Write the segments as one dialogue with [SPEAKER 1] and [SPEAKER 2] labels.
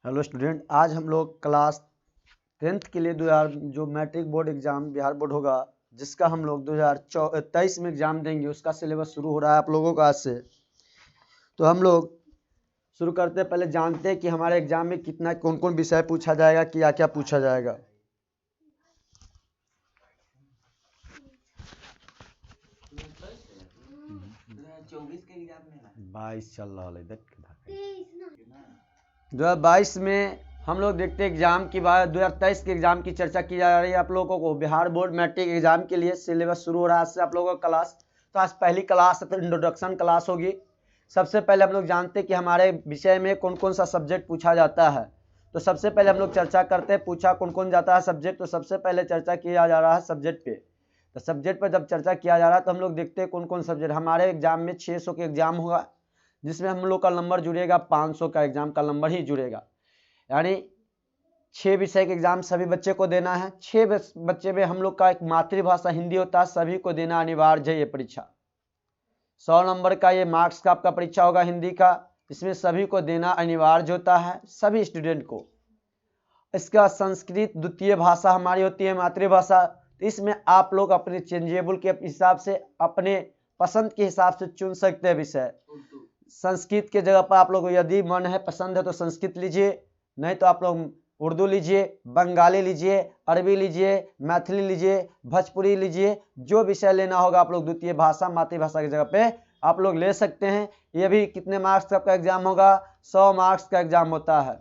[SPEAKER 1] Hello student, आज हम लोग क्लास 10th के लिए जो matric board exam Bihar board होगा, जिसका हम लोग 2023 में एग्जाम देंगे, उसका सिलेबस शुरू हो रहा है आप लोगों का आज से। तो हम लोग शुरू करते हैं, पहले जानते हैं कि हमारे एग्जाम में कितना कौन कौन विषय पूछा जाएगा, क्या क्या पूछा जाएगा। बाईस चल रहा है 2022 में हम लोग देखते हैं एग्जाम की बात। 2023 के एग्जाम की चर्चा की जा रही है आप लोगों को। बिहार बोर्ड मैट्रिक एग्जाम के लिए सिलेबस शुरू हो रहा है आज से आप लोगों का क्लास। तो आज पहली क्लास तो इंट्रोडक्शन क्लास होगी। सबसे पहले हम लोग जानते हैं कि हमारे विषय में कौन कौन सा सब्जेक्ट पूछा जाता है। तो सबसे पहले हम लोग चर्चा करते हैं, पूछा कौन कौन जाता है सब्जेक्ट। तो सबसे पहले चर्चा किया जा रहा है सब्जेक्ट पे। तो सब्जेक्ट पर जब चर्चा किया जा रहा है तो हम लोग देखते हैं कौन कौन सब्जेक्ट हमारे एग्जाम में। 600 के एग्जाम होगा, जिसमें हम लोग का नंबर जुड़ेगा 500 का एग्जाम का नंबर ही जुड़ेगा। यानी 6 विषय के एग्जाम सभी बच्चे को देना है। 6 बच्चे में हम लोग का एक मातृभाषा हिंदी होता है, सभी को देना अनिवार्य है ये परीक्षा। 100 नंबर का ये मार्क्स का आपका परीक्षा होगा हिंदी का, इसमें सभी को देना अनिवार्य होता है, सभी स्टूडेंट को। इसका संस्कृत द्वितीय भाषा हमारी होती है मातृभाषा। इसमें आप लोग अपने चेंजेबल के हिसाब से, अपने पसंद के हिसाब से चुन सकते हैं विषय। संस्कृत के जगह पर आप लोग यदि मन है, पसंद है तो संस्कृत लीजिए, नहीं तो आप लोग उर्दू लीजिए, बंगाली लीजिए, अरबी लीजिए, मैथिली लीजिए, भोजपुरी लीजिए। जो विषय लेना होगा आप लोग द्वितीय भाषा मातृभाषा की जगह पे आप लोग ले सकते हैं। ये भी कितने मार्क्स का एग्जाम होगा? 100 मार्क्स का एग्जाम होता है।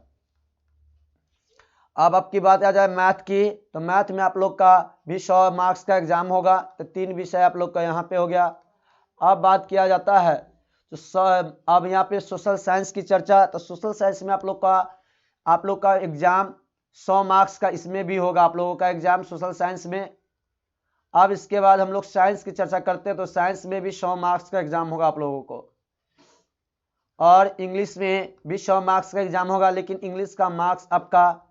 [SPEAKER 1] अब आपकी बात आ जाए मैथ की, तो मैथ में आप लोग का भी 100 मार्क्स का एग्जाम होगा। तो 3 विषय आप लोग का यहाँ पे हो गया। अब बात किया जाता है तो अब यहाँ पे सोशल साइंस की चर्चा। तो सोशल साइंस में आप लोग का एग्जाम 100 मार्क्स का इसमें भी होगा आप लोगों का एग्जाम सोशल साइंस में। अब इसके बाद हम लोग साइंस की चर्चा करते हैं, तो साइंस में भी 100 मार्क्स का एग्जाम होगा आप लोगों को। और इंग्लिश में भी 100 मार्क्स का एग्जाम होगा, लेकिन इंग्लिश का मार्क्स आपका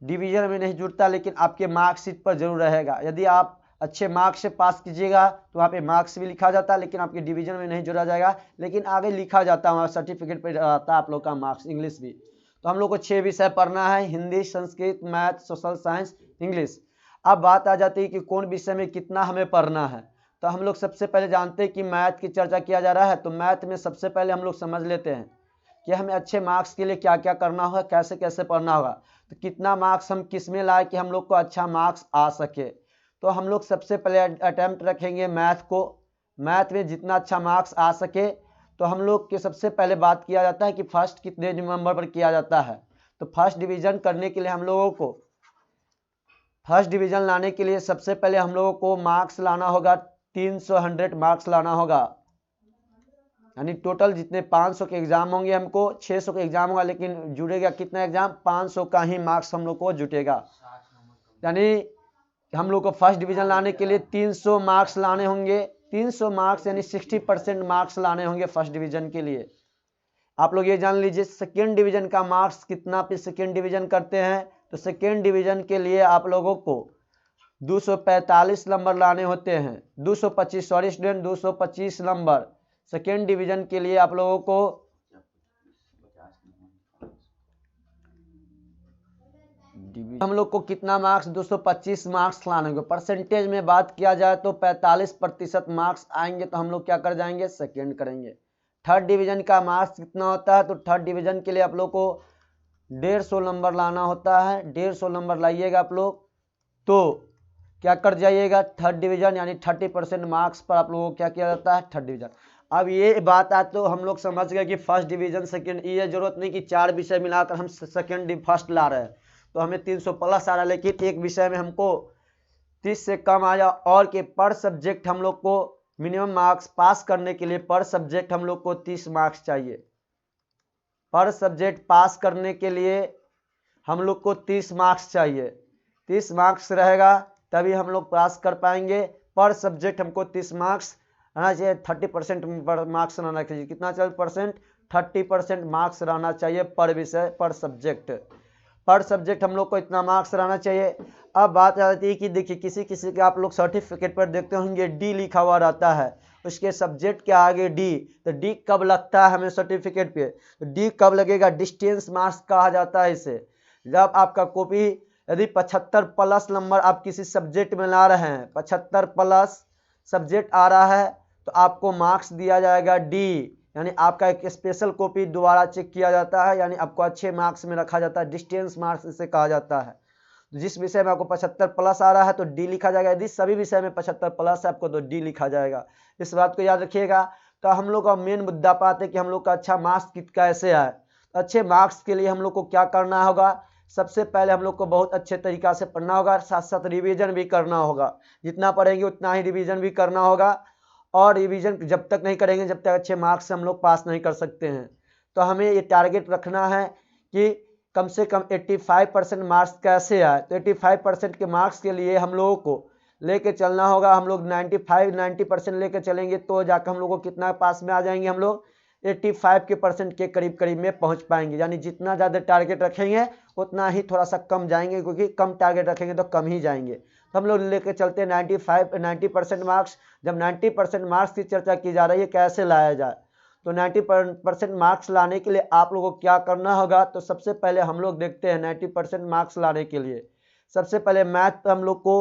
[SPEAKER 1] डिवीजन में नहीं जुड़ता, लेकिन आपके मार्कशीट पर जरूर रहेगा। यदि आप अच्छे मार्क्स से पास कीजिएगा तो वहाँ पे मार्क्स भी लिखा जाता है, लेकिन आपके डिवीजन में नहीं जोड़ा जाएगा, लेकिन आगे लिखा जाता है, वहाँ सर्टिफिकेट पे आता है आप लोग का मार्क्स इंग्लिश भी। तो हम लोग को 6 विषय पढ़ना है, Hindi, Sanskrit, math, social science, English. अब बात आ जाती है कि कौन विषय में कितना हमें पढ़ना है। तो हम लोग सबसे पहले जानते हैं कि मैथ की चर्चा किया जा रहा है। तो मैथ में सबसे पहले हम लोग समझ लेते हैं कि हमें अच्छे मार्क्स के लिए क्या क्या करना होगा, कैसे कैसे पढ़ना होगा। तो कितना मार्क्स हम किस में लाए कि हम लोग को अच्छा मार्क्स आ सके। तो हम लोग सबसे पहले अटेम्प्ट रखेंगे मैथ को। मैथ में जितना अच्छा मार्क्स आ सके, तो हम लोग के सबसे पहले बात किया जाता है कि फर्स्ट कितने नंबर पर किया जाता है। तो फर्स्ट डिवीजन करने के लिए हम लोगों को, फर्स्ट डिवीजन लाने के लिए सबसे पहले हम लोगों को मार्क्स लाना होगा 300 मार्क्स लाना होगा। यानी टोटल जितने 500 के एग्जाम होंगे, हमको 600 के एग्जाम होगा, लेकिन जुड़ेगा कितना एग्जाम? 500 का ही मार्क्स हम लोग को जुटेगा। यानी हम लोग को फर्स्ट डिवीजन लाने के लिए 300 मार्क्स लाने होंगे। 300 मार्क्स यानी 60% मार्क्स लाने होंगे फर्स्ट डिवीजन के लिए। आप लोग ये जान लीजिए सेकेंड डिवीजन का मार्क्स कितना पे सेकेंड डिवीजन करते हैं। तो सेकेंड डिवीजन के लिए आप लोगों को 245 नंबर लाने होते हैं। 225 sorry student, 225 number second division के लिए आप लोगों को। हम लोग को कितना मार्क्स? 225 मार्क्स लाने होंगे। परसेंटेज में बात किया जाए तो 45% मार्क्स आएंगे तो हम लोग क्या कर जाएंगे? सेकेंड करेंगे। थर्ड डिवीजन का मार्क्स कितना होता है? तो थर्ड डिवीजन के लिए आप लोग को 150 नंबर लाना होता है। 150 नंबर लाइएगा आप लोग, तो क्या कर जाइएगा? थर्ड डिवीजन यानी 30% मार्क्स पर आप लोगों को क्या किया जाता है? Third division. अब ये बात आए तो हम लोग समझ गए कि फर्स्ट डिवीजन सेकेंड, ये जरूरत नहीं कि 4 विषय मिलाकर हम सेकेंड फर्स्ट ला रहे हैं तो हमें 300 प्लस आ रहा है, लेकिन एक विषय में हमको 30 से कम आया। और कि पर सब्जेक्ट हम लोग को मिनिमम मार्क्स पास करने के लिए पर सब्जेक्ट हम लोग को 30 मार्क्स चाहिए। पर सब्जेक्ट पास करने के लिए हम लोग को 30 मार्क्स चाहिए। 30 मार्क्स रहेगा तभी हम लोग पास कर पाएंगे। पर सब्जेक्ट हमको 30 मार्क्स रहना चाहिए। 30% मार्क्स रहना चाहिए। कितना चाहिए परसेंट? 30% मार्क्स रहना चाहिए पर विषय, पर सब्जेक्ट। पर सब्जेक्ट हम लोग को इतना मार्क्स रहना चाहिए। अब बात आ जाती है कि देखिए किसी किसी का आप लोग सर्टिफिकेट पर देखते होंगे डी लिखा हुआ रहता है, उसके सब्जेक्ट के आगे डी, तो डी कब लगता है हमें सर्टिफिकेट पे, तो डी कब लगेगा, डिस्टेंस मार्क्स कहा जाता है इसे। जब आपका कॉपी यदि 75 प्लस नंबर आप किसी सब्जेक्ट में ला रहे हैं, 75 प्लस सब्जेक्ट आ रहा है, तो आपको मार्क्स दिया जाएगा डी, यानी आपका एक स्पेशल कॉपी दोबारा चेक किया जाता है, यानी आपको अच्छे मार्क्स में रखा जाता है, डिस्टेंस मार्क्स इसे कहा जाता है। जिस विषय में आपको 75 प्लस आ रहा है तो डी लिखा जाएगा, यदि सभी विषय में 75 प्लस है आपको तो डी लिखा जाएगा। इस बात को याद रखिएगा। तो हम लोग का मेन मुद्दा पाते हैं कि हम लोग का अच्छा मार्क्स कैसे आए। अच्छे मार्क्स के लिए हम लोग को क्या करना होगा, सबसे पहले हम लोग को बहुत अच्छे तरीका से पढ़ना होगा, साथ साथ रिवीजन भी करना होगा। जितना पढ़ेंगे उतना ही रिवीजन भी करना होगा, और रिवीजन जब तक नहीं करेंगे जब तक अच्छे मार्क्स से हम लोग पास नहीं कर सकते हैं। तो हमें ये टारगेट रखना है कि कम से कम 85% मार्क्स कैसे आए। तो 85% के मार्क्स के लिए हम लोगों को लेके चलना होगा। हम लोग 90% लेके चलेंगे तो जाकर हम लोग को कितना पास में आ जाएंगे, हम लोग 85% के करीब करीब में पहुंच पाएंगे। यानी जितना ज़्यादा टारगेट रखेंगे उतना ही थोड़ा सा कम जाएंगे, क्योंकि कम टारगेट रखेंगे तो कम ही जाएंगे। तो हम लोग लेके चलते हैं 90% मार्क्स। जब 90% मार्क्स की चर्चा की जा रही है कैसे लाया जाए, तो 90% मार्क्स लाने के लिए आप लोगों को क्या करना होगा। तो सबसे पहले हम लोग देखते हैं 90% मार्क्स लाने के लिए सबसे पहले मैथ हम लोग को,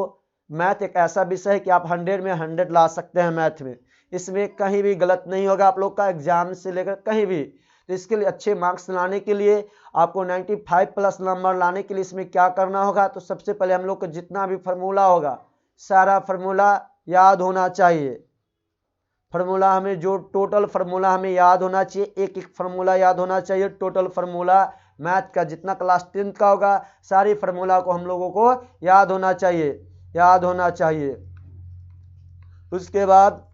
[SPEAKER 1] मैथ एक ऐसा विषय है कि आप 100 में 100 ला सकते हैं मैथ में, इसमें कहीं भी गलत नहीं होगा आप लोग का, एग्जाम से लेकर कहीं भी। तो इसके लिए अच्छे मार्क्स लाने के लिए आपको 95 प्लस नंबर लाने के लिए इसमें क्या करना होगा। तो सबसे पहले हम लोग को जितना भी फार्मूला होगा सारा फार्मूला याद होना चाहिए। फार्मूला हमें जो टोटल फार्मूला हमें याद होना चाहिए, एक एक फार्मूला याद होना चाहिए। टोटल फार्मूला मैथ का जितना क्लास 10th का होगा सारी फार्मूला को हम लोगों को याद होना चाहिए, याद होना चाहिए। उसके बाद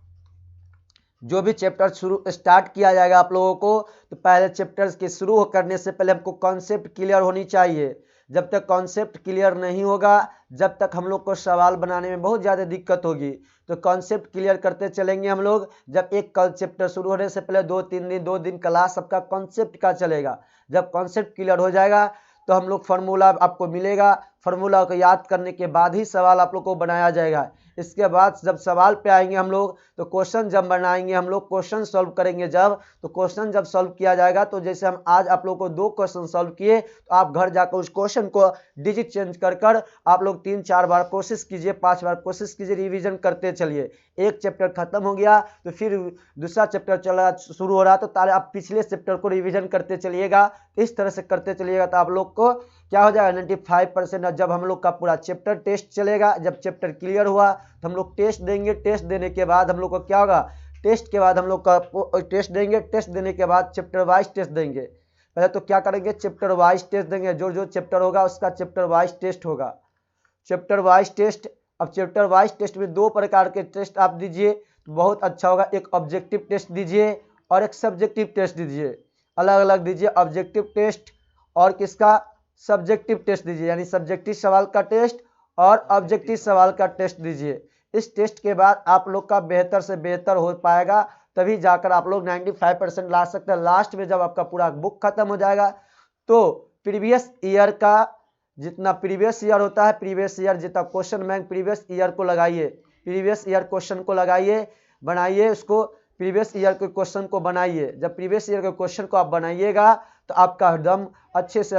[SPEAKER 1] जो भी चैप्टर शुरू स्टार्ट किया जाएगा आप लोगों को, तो पहले चैप्टर्स के शुरू करने से पहले हमको कॉन्सेप्ट क्लियर होनी चाहिए। जब तक कॉन्सेप्ट क्लियर नहीं होगा जब तक हम लोग को सवाल बनाने में बहुत ज़्यादा दिक्कत होगी। तो कॉन्सेप्ट क्लियर करते चलेंगे हम लोग। जब एक कल चैप्टर शुरू होने से पहले 2 दिन क्लास सबका कॉन्सेप्ट का चलेगा। जब कॉन्सेप्ट क्लियर हो जाएगा तो हम लोग फार्मूला आपको मिलेगा, फार्मूला को याद करने के बाद ही सवाल आप लोग को बनाया जाएगा। इसके बाद जब सवाल पे आएंगे हम लोग तो क्वेश्चन जब बनाएंगे हम लोग, क्वेश्चन सॉल्व करेंगे जब, तो क्वेश्चन जब सॉल्व किया जाएगा तो जैसे हम आज आप लोग को 2 क्वेश्चन सॉल्व किए तो आप घर जाकर उस क्वेश्चन को डिजिट चेंज कर कर आप लोग 3-4 बार कोशिश कीजिए, 5 बार कोशिश कीजिए, रिवीजन करते चलिए। एक चैप्टर खत्म हो गया तो फिर दूसरा चैप्टर चला शुरू हो रहा तो तारे आप पिछले चैप्टर को रिवीजन करते चलिएगा। इस तरह से करते चलिएगा तो आप लोग को क्या हो जाएगा 95%। जब हम लोग का पूरा चैप्टर टेस्ट चलेगा, जब चैप्टर क्लियर हुआ तो हम लोग टेस्ट देंगे। टेस्ट देने के बाद हम लोग को क्या होगा, टेस्ट के बाद हम लोग का टेस्ट देंगे। टेस्ट देने के बाद चैप्टर वाइज टेस्ट देंगे। पहले तो क्या करेंगे, चैप्टर वाइज टेस्ट देंगे। जो जो चैप्टर होगा उसका चैप्टर वाइज टेस्ट होगा, चैप्टर वाइज टेस्ट। अब चैप्टर वाइज टेस्ट में 2 प्रकार के टेस्ट आप दीजिए तो बहुत अच्छा होगा। एक ऑब्जेक्टिव टेस्ट दीजिए और एक सब्जेक्टिव टेस्ट दीजिए, अलग अलग दीजिए। ऑब्जेक्टिव टेस्ट और किसका, सब्जेक्टिव टेस्ट दीजिए, यानी सब्जेक्टिव सवाल का टेस्ट और ऑब्जेक्टिव सवाल का टेस्ट दीजिए। इस टेस्ट के बाद आप लोग का बेहतर से बेहतर हो पाएगा, तभी जाकर आप लोग 95% ला सकते हैं। लास्ट में जब आपका पूरा बुक खत्म हो जाएगा तो प्रीवियस ईयर का जितना प्रीवियस ईयर होता है, प्रीवियस ईयर जितना क्वेश्चन बैंक प्रीवियस ईयर को लगाइए, प्रीवियस ईयर क्वेश्चन को लगाइए, बनाइए उसको, प्रीवियस ईयर के क्वेश्चन को बनाइए। जब प्रीवियस ईयर के क्वेश्चन को आप बनाइएगा तो आपका एकदम अच्छे से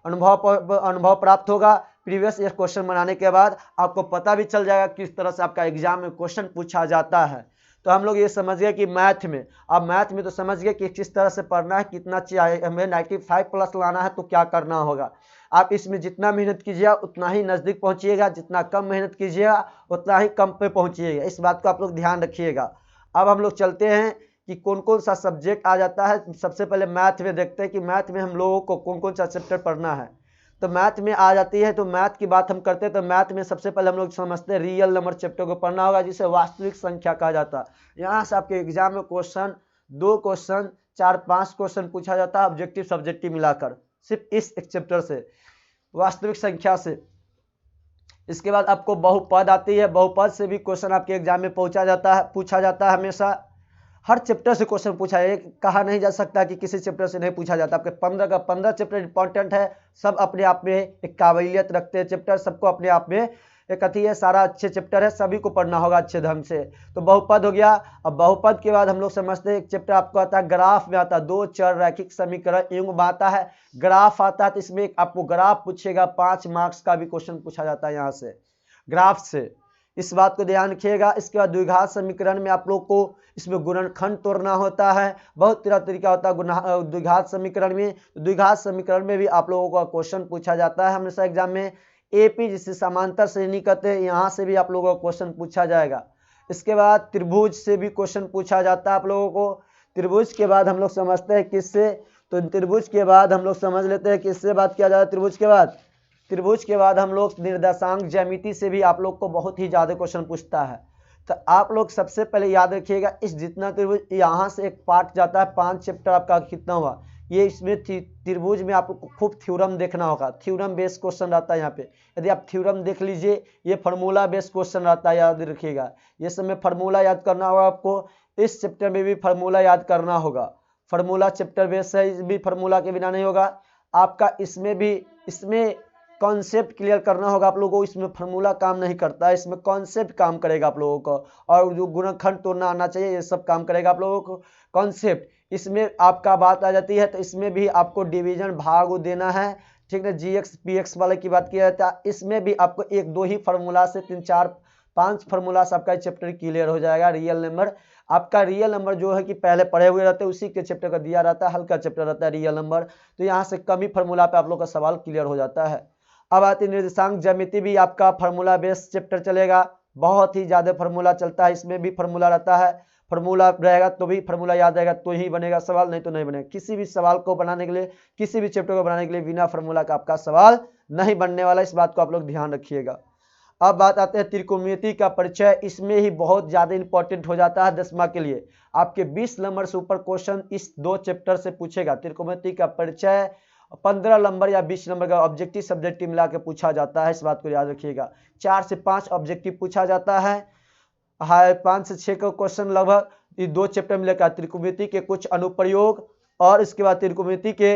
[SPEAKER 1] अनुभव प्राप्त होगा। प्रीवियस ईयर क्वेश्चन बनाने के बाद आपको पता भी चल जाएगा किस तरह से आपका एग्जाम में क्वेश्चन पूछा जाता है। तो हम लोग ये समझ गए कि मैथ में, अब मैथ में तो समझ गए कि किस तरह से पढ़ना है, कितना चाहिए हमें 95 प्लस लाना है तो क्या करना होगा। आप इसमें जितना मेहनत कीजिएगा उतना ही नज़दीक पहुंचिएगा, जितना कम मेहनत कीजिएगा उतना ही कम पे पहुंचिएगा। इस बात को आप लोग ध्यान रखिएगा। अब हम लोग चलते हैं कि कौन कौन सा सब्जेक्ट आ जाता है। सबसे पहले मैथ में देखते हैं कि मैथ में हम लोगों को कौन कौन सा चैप्टर पढ़ना है। तो मैथ में आ जाती है, तो मैथ की बात हम करते हैं तो मैथ में सबसे पहले हम लोग समझते हैं रियल नंबर चैप्टर को पढ़ना होगा, जिसे वास्तविक संख्या कहा जाता है। यहाँ से आपके एग्जाम में क्वेश्चन 2 क्वेश्चन 4-5 क्वेश्चन पूछा जाता है ऑब्जेक्टिव सब्जेक्टिव मिलाकर, सिर्फ इस एक चैप्टर से, वास्तविक संख्या से। इसके बाद आपको बहुपद आती है, बहुपद से भी क्वेश्चन आपके एग्जाम में पूछा जाता है हमेशा। हर चैप्टर से क्वेश्चन पूछा है, कहा नहीं जा सकता कि किसी चैप्टर से नहीं पूछा जाता। आपके 15 का 15 चैप्टर इंपॉर्टेंट है, सब अपने आप में एक काबिलियत रखते हैं चैप्टर, सबको अपने आप में एक अति है, सारा अच्छे चैप्टर है, सभी को पढ़ना होगा अच्छे ढंग से। तो बहुपद हो गया। अब बहुपद के बाद हम लोग समझते हैं एक चैप्टर आपको आता है ग्राफ में आता है, दो चर रैखिक समीकरण युग्म में आता है, ग्राफ आता है। तो इसमें आपको ग्राफ पूछेगा, 5 मार्क्स का भी क्वेश्चन पूछा जाता है यहाँ से ग्राफ से, इस बात को ध्यान रखिएगा। इसके बाद द्विघात समीकरण में आप लोग को इसमें गुणनखंड तोड़ना होता है, बहुत तरह तरीका होता है द्विघात समीकरण में। द्विघात समीकरण में भी आप लोगों का क्वेश्चन पूछा जाता है हमेशा एग्जाम में। एपी जिसे समांतर श्रेणी कहते हैं, यहाँ से भी आप लोगों को क्वेश्चन पूछा जाएगा। इसके बाद त्रिभुज से भी क्वेश्चन पूछा जाता है आप लोगों को। त्रिभुज के बाद हम लोग समझते हैं किससे, तो त्रिभुज के बाद हम लोग समझ लेते हैं किससे बात किया जाता है। त्रिभुज के बाद हम लोग निर्देशांक ज्यामिति से भी आप लोग को बहुत ही ज़्यादा क्वेश्चन पूछता है। तो आप लोग सबसे पहले याद रखिएगा, इस जितना त्रिभुज यहाँ से एक पार्ट जाता है, 5 चैप्टर आपका कितना हुआ, ये इसमें त्रिभुज में आपको खूब थ्योरम देखना होगा। थ्योरम बेस्ड क्वेश्चन रहता है यहाँ पे, यदि आप थ्योरम देख लीजिए, ये फार्मूला बेस्ड क्वेश्चन रहता है, याद रखिएगा। ये सब में फार्मूला याद करना होगा आपको। इस चैप्टर में भी फार्मूला याद करना होगा, फार्मूला चैप्टर बेस्ड है, इस भी फार्मूला के बिना नहीं होगा आपका। इसमें कॉन्सेप्ट क्लियर करना होगा आप लोगों को। इसमें फार्मूला काम नहीं करता है, इसमें कॉन्सेप्ट काम करेगा आप लोगों को, और जो गुणनखंड तोड़ना आना चाहिए, ये सब काम करेगा आप लोगों को कॉन्सेप्ट। इसमें आपका बात आ जाती है, तो इसमें भी आपको डिवीजन भाग देना है, ठीक है। जीएक्स पीएक्स वाले की बात किया जाता है, इसमें भी आपको 1-2 ही फार्मूला से 3, 4, 5 फार्मूला से आपका चैप्टर क्लियर हो जाएगा। रियल नंबर आपका, रियल नंबर जो है कि पहले पढ़े हुए रहते हैं, उसी के चैप्टर का दिया रहता है, हल्का चैप्टर रहता है रियल नंबर। तो यहाँ से कम ही फार्मूला पे आप लोग का सवाल क्लियर हो जाता है। अब आती निर्देशांक ज्यामिति भी आपका फार्मूला बेस्ड चैप्टर चलेगा, बहुत ही ज़्यादा फार्मूला चलता है, इसमें भी फार्मूला रहता है। फार्मूला रहेगा तो भी फार्मूला याद रहेगा तो ही बनेगा सवाल, नहीं तो नहीं बनेगा। किसी भी सवाल को बनाने के लिए, किसी भी चैप्टर को बनाने के लिए बिना फार्मूला का आपका सवाल नहीं बनने वाला, इस बात को आप लोग ध्यान रखिएगा। अब बात आते हैं त्रिकोणमिति का परिचय, इसमें ही बहुत ज़्यादा इंपॉर्टेंट हो जाता है 10वां के लिए। आपके 20 नंबर से ऊपर क्वेश्चन इस 2 चैप्टर से पूछेगा। त्रिकोणमिति का परिचय 15 नंबर या 20 नंबर का ऑब्जेक्टिव सब्जेक्टिव मिला के पूछा जाता है, इस बात को याद रखिएगा। 4 से 5 ऑब्जेक्टिव पूछा जाता है, 5 से 6 का क्वेश्चन लगभग ये 2 चैप्टर मिलेगा। त्रिकोणमिति के कुछ अनुप्रयोग और इसके बाद त्रिकोणमिति के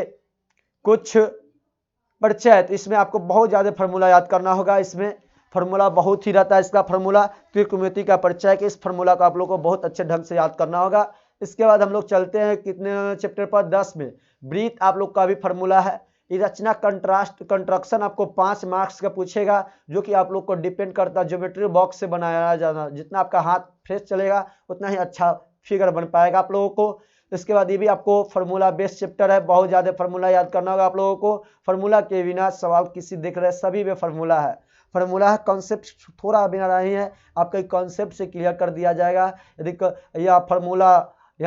[SPEAKER 1] कुछ परिचय। तो इसमें आपको बहुत ज़्यादा फार्मूला याद करना होगा, इसमें फार्मूला बहुत ही रहता है इसका फार्मूला। त्रिकोणमिति का परिचय के इस फार्मूला को आप लोगों को बहुत अच्छे ढंग से याद करना होगा। इसके बाद हम लोग चलते हैं कितने चैप्टर पर, 10 में। ब्रीथ आप लोग का भी फार्मूला है। ये रचना कंट्रास्ट कंस्ट्रक्शन आपको 5 मार्क्स का पूछेगा, जो कि आप लोग को डिपेंड करता है ज्योमेट्री बॉक्स से बनाया जाना। जितना आपका हाथ फ्रेश चलेगा उतना ही अच्छा फिगर बन पाएगा आप लोगों को। इसके बाद ये भी आपको फार्मूला बेस्ड चैप्टर है, बहुत ज़्यादा फार्मूला याद करना होगा आप लोगों को। फार्मूला के बिना सवाल किसी देख रहे सभी में फार्मूला है, कॉन्सेप्ट थोड़ा बिना नहीं है, आपका कॉन्सेप्ट से क्लियर कर दिया जाएगा। यदि यहाँ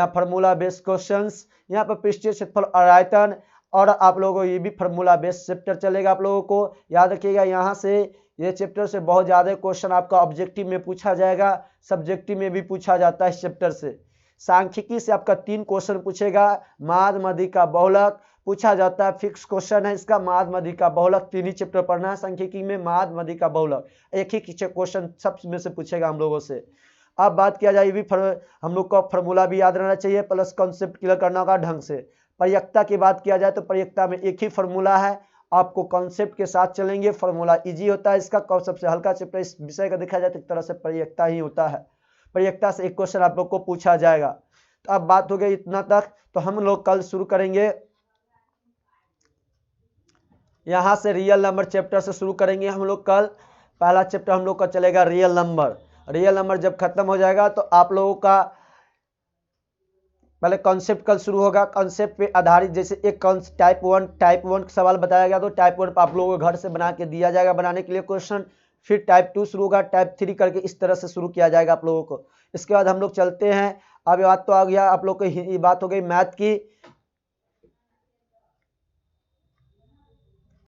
[SPEAKER 1] फार्मूला बेस्ड क्वेश्चंस, यहाँ पर पृष्ठीय क्षेत्रफल और आयतन, और आप लोगों को ये भी फार्मूला बेस्ड चैप्टर चलेगा आप लोगों को। याद रखिएगा, यहाँ से ये चैप्टर से बहुत ज़्यादा क्वेश्चन आपका ऑब्जेक्टिव में पूछा जाएगा, सब्जेक्टिव में भी पूछा जाता है इस चैप्टर से। सांख्यिकी से आपका 3 क्वेश्चन पूछेगा, माध्य मध्य का बहुलक पूछा जाता है, फिक्स क्वेश्चन है इसका। माध्य मध्य का बहुलक 3 ही चैप्टर पढ़ना है सांख्यिकी में, माध्य मध्य का बहुलक एक ही क्वेश्चन सब में से पूछेगा हम लोगों से। अब बात किया जाए, ये भी हम लोग का फार्मूला भी याद रहना चाहिए, प्लस कॉन्सेप्ट क्लियर करना होगा ढंग से। प्रयक्ता की बात किया जाए तो प्रयक्ता में एक ही फार्मूला है, आपको कॉन्सेप्ट के साथ चलेंगे, फार्मूला इजी होता है इसका। सबसे हल्का चैप्टर इस विषय का देखा जाए तो एक तरह से प्रयक्ता ही होता है। प्रयक्ता से एक क्वेश्चन आप लोग को पूछा जाएगा। तो अब बात हो गई इतना तक, तो हम लोग कल शुरू करेंगे यहाँ से रियल नंबर चैप्टर से शुरू करेंगे हम लोग कल। पहला चैप्टर हम लोग का चलेगा रियल नंबर। रियल नंबर जब खत्म हो जाएगा तो आप लोगों का पहले कॉन्सेप्ट कल शुरू होगा। कॉन्सेप्ट पे आधारित जैसे एक टाइप 1 सवाल बताया गया, तो टाइप 1 पर आप लोगों को घर से बना के दिया जाएगा बनाने के लिए क्वेश्चन। फिर टाइप 2 शुरू होगा, टाइप 3 करके इस तरह से शुरू किया जाएगा आप लोगों को। इसके बाद हम लोग चलते हैं, अब बात तो आ गया आप लोग को, बात हो गई मैथ की।